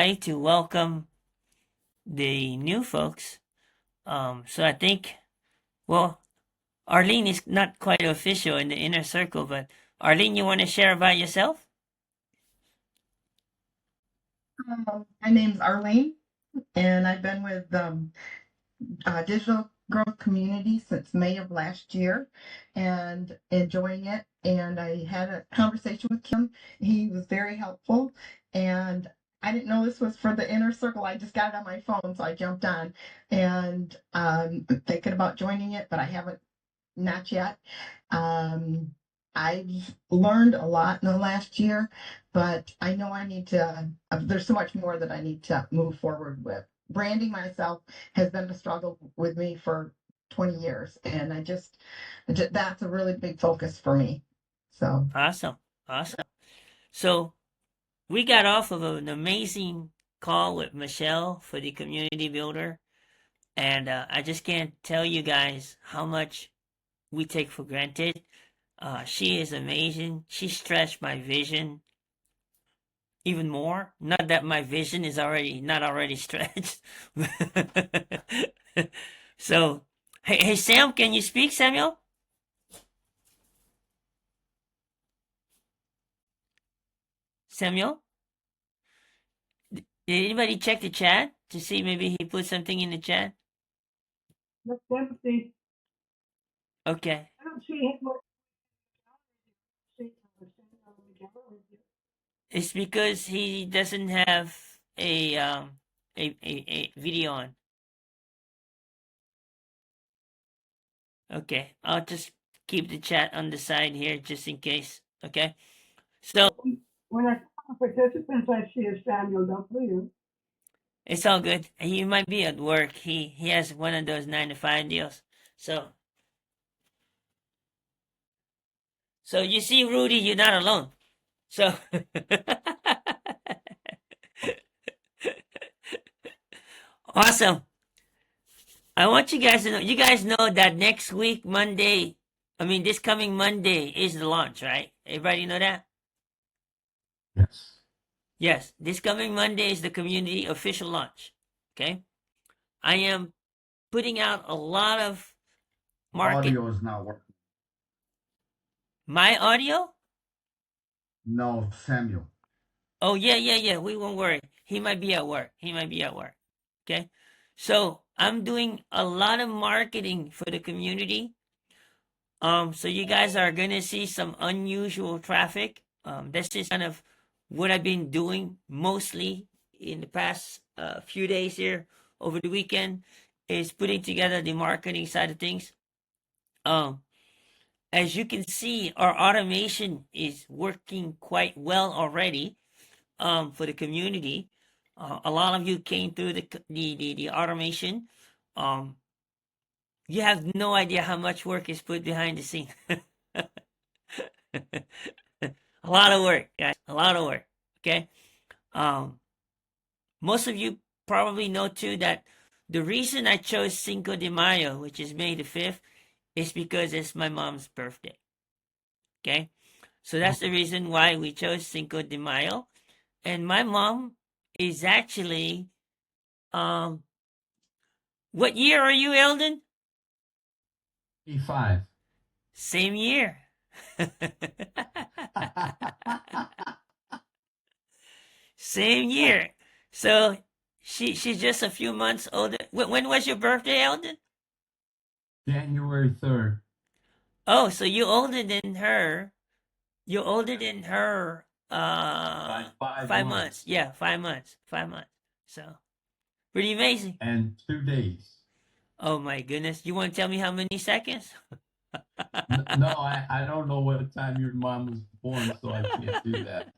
like to welcome the new folks. So I think, well, Arlene is not quite official in the inner circle, but Arlene, you want to share about yourself? My name's Arlene, and I've been with Digital Growth Community since May of last year and enjoying it. And I had a conversation with Kim. He was very helpful. And I didn't know this was for the inner circle. I just got it on my phone, so I jumped on and thinking about joining it, but I haven't, not yet. Um, I've learned a lot in the last year, but I know I need to, there's so much more that I need to move forward with. Branding myself has been a struggle with me for 20 years, and that's a really big focus for me. So, Awesome. Awesome. So we got off of an amazing call with Michelle for the community builder. And I just can't tell you guys how much we take for granted. She is amazing. She stretched my vision even more. Not that my vision is already not already stretched. So, hey Sam, can you speak, Samuel? Samuel, did anybody check the chat to see maybe he put something in the chat? That's empty. Okay, I don't see it. it's because he doesn't have a video on. Okay, I'll just keep the chat on the side here just in case. Okay, so When I call participants, I see a Samuel W. it's all good. He might be at work. He has one of those 9 to 5 deals. So you see, Rudy, you're not alone. So awesome. I want you guys to know. You guys know that next week, Monday. I mean, this coming Monday is the launch, right? Everybody know that? Yes. Yes, this coming Monday is the community official launch. Okay, I am putting out a lot of market. Audio is not working. My audio? No, Samuel. Oh yeah. We won't worry. He might be at work. Okay. So I'm doing a lot of marketing for the community. So you guys are gonna see some unusual traffic. This is kind of what I've been doing mostly in the past few days here over the weekend, is putting together the marketing side of things. Um, as you can see, our automation is working quite well already. For the community, a lot of you came through the automation. Um, you have no idea how much work is put behind the scene. A lot of work, guys. A lot of work. Okay. Um, most of you probably know too that the reason I chose Cinco de Mayo, which is May the 5th, is because it's my mom's birthday. Okay. So that's the reason why we chose Cinco de Mayo. And my mom is actually, um, what year are you, Eldon? E5. Same year. Same year. So she's just a few months older. When was your birthday, Eldon? January 3rd. Oh, so you're older than her. You're older than her. By 5 months. Yeah, 5 months. 5 months. So pretty amazing. And 2 days. Oh my goodness. You want to tell me how many seconds? No, I don't know what time your mom was born, so I can't do that.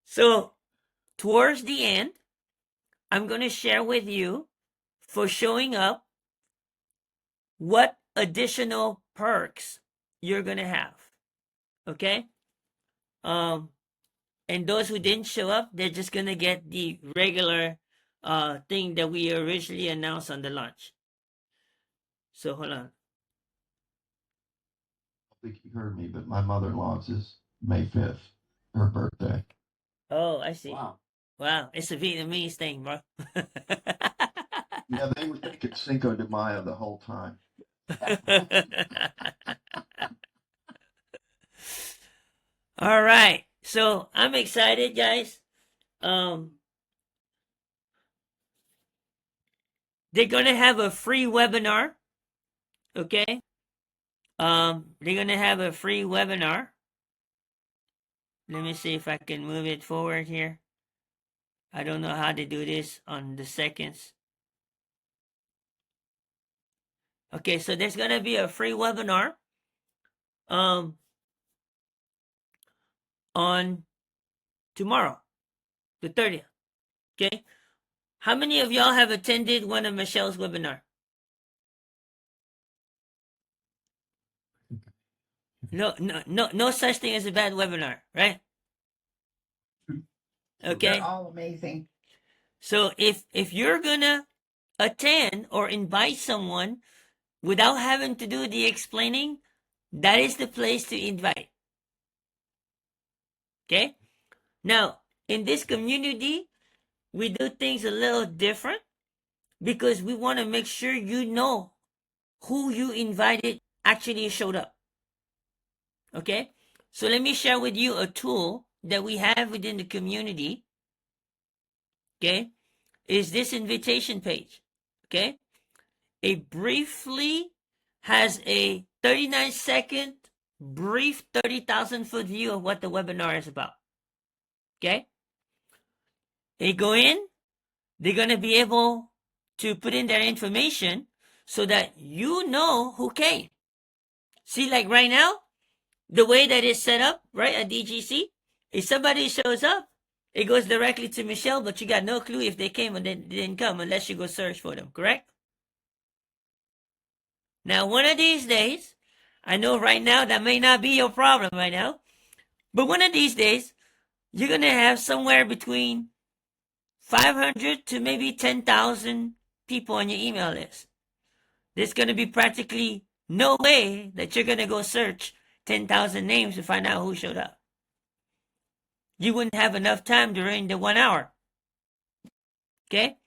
So towards the end, I'm going to share with you, for showing up, what additional perks you're going to have. Okay? And those who didn't show up, they're just going to get the regular thing that we originally announced on the launch. So hold on. think you heard me, but my mother-in-law's is May 5th, her birthday. Oh, I see. Wow. Wow, it's a Vietnamese thing, bro. Yeah, they were thinking Cinco de Mayo the whole time. All right. So I'm excited, guys. They're gonna have a free webinar. Okay. They're gonna have a free webinar. Let me see if I can move it forward here. I don't know how to do this on the seconds. Okay, so there's gonna be a free webinar on tomorrow, the 30th. Okay. How many of y'all have attended one of Michelle's webinar? No such thing as a bad webinar, right? Okay. They're all amazing. So if you're gonna attend or invite someone without having to do the explaining, that is the place to invite. Okay? Now, in this community, we do things a little different because we want to make sure you know who you invited actually showed up. Okay? So let me share with you a tool that we have within the community. Okay? Is this invitation page. Okay? It briefly has a 39-second brief 30,000-foot view of what the webinar is about. Okay? They go in, they're going to be able to put in their information so that you know who came. See, like right now, the way that it's set up, right, at DGC, if somebody shows up, it goes directly to Michelle, but you got no clue if they came or they didn't come unless you go search for them, correct? Now, one of these days, I know right now that may not be your problem right now, but one of these days, you're going to have somewhere between 500 to maybe 10,000 people on your email list. There's going to be practically no way that you're going to go search 10,000 names to find out who showed up. You wouldn't have enough time during the 1 hour. Okay?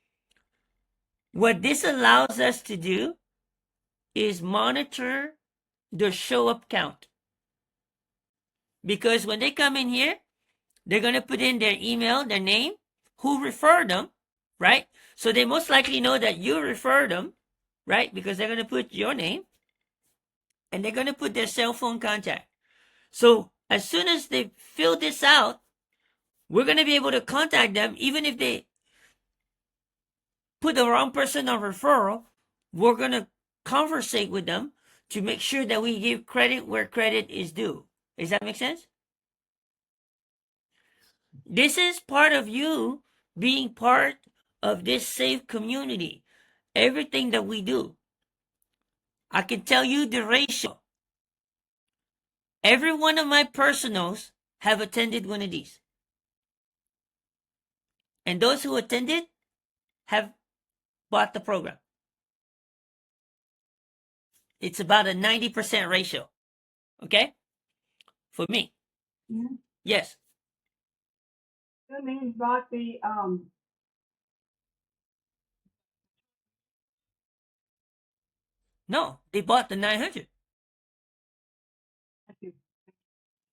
What this allows us to do is monitor the show up count. Because when they come in here, they're going to put in their email, their name, who referred them, right? So they most likely know that you referred them, right? Because they're going to put your name and they're going to put their cell phone contact. So as soon as they fill this out, we're going to be able to contact them. Even if they put the wrong person on referral, we're going to conversate with them to make sure that we give credit where credit is due. Does that make sense? This is part of you being part of this safe community. Everything that we do. I can tell you the ratio. Every one of my personals have attended one of these. And those who attended have bought the program. It's about a 90% ratio. Okay? For me. Yeah. Yes. That means bought the, No, they bought the 900. I see.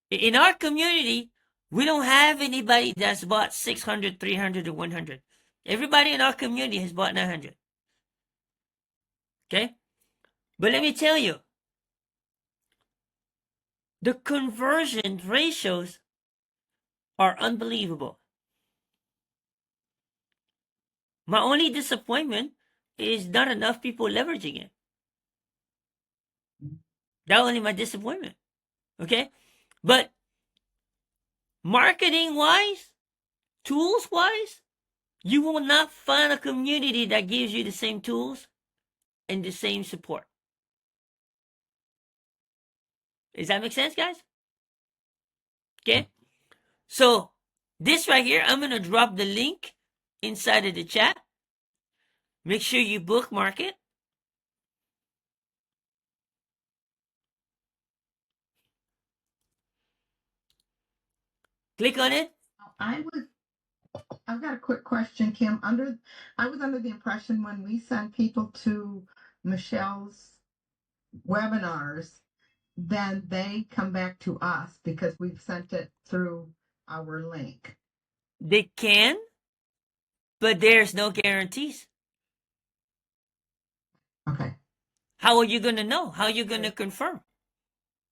In our community, we don't have anybody that's bought 600, 300, or 100. Everybody in our community has bought 900. Okay? But let me tell you, the conversion ratios are unbelievable. My only disappointment is not enough people leveraging it. That only my disappointment. Okay? But marketing wise, tools wise, you will not find a community that gives you the same tools and the same support. Does that make sense, guys? Okay? So this right here, I'm going to drop the link inside of the chat. Make sure you bookmark it. Click on it. I've got a quick question, Kim. I was under the impression when we send people to Michelle's webinars, then they come back to us because we've sent it through our link. They can, but there's no guarantees. Okay. How are you going to know? How are you going to confirm?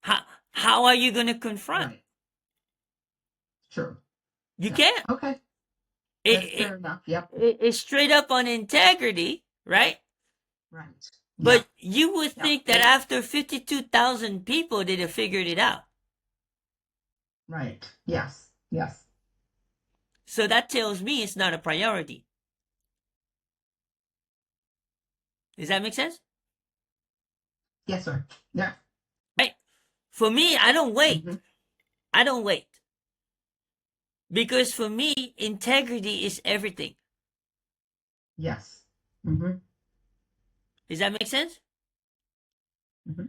How are you going to confront? Right. Sure. You Yeah. can't. Okay. That's fair enough. Yep. It's straight up on integrity, right? Right. But you would Yeah. think that after 52,000 people, they'd have figured it out. Right. Yes. Yes. So that tells me it's not a priority. Does that make sense? Yes, sir. Yeah. Right. For me, I don't wait. Mhm. I don't wait. Because for me, integrity is everything. Yes. Mm-hmm. Does that make sense? Mm-hmm.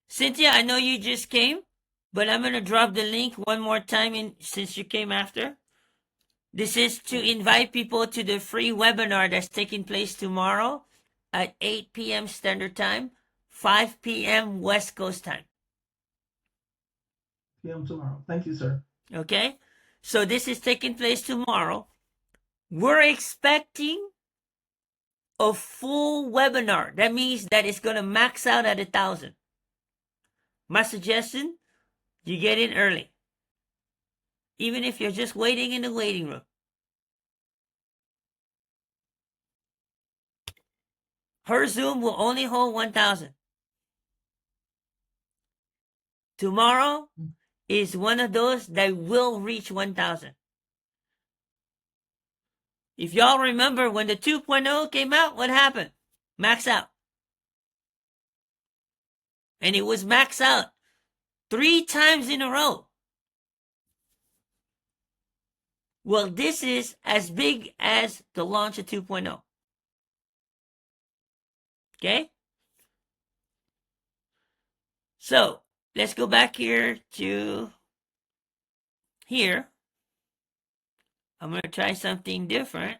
Cynthia, I know you just came, but I'm going to drop the link one more time in since you came after. This is to invite people to the free webinar that's taking place tomorrow at 8 p.m. Standard Time, 5 p.m. West Coast Time. PM tomorrow. Thank you, sir. Okay? So this is taking place tomorrow. We're expecting a full webinar. That means that it's going to max out at 1,000. My suggestion, you get in early. Even if you're just waiting in the waiting room. Her Zoom will only hold 1,000. Tomorrow is one of those that will reach 1,000. If y'all remember when the 2.0 came out, what happened? Max out. And it was max out 3 times in a row. Well, this is as big as the launch of 2.0. Okay? So, let's go back here to here. I'm going to try something different.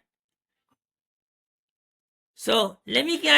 So, let me kind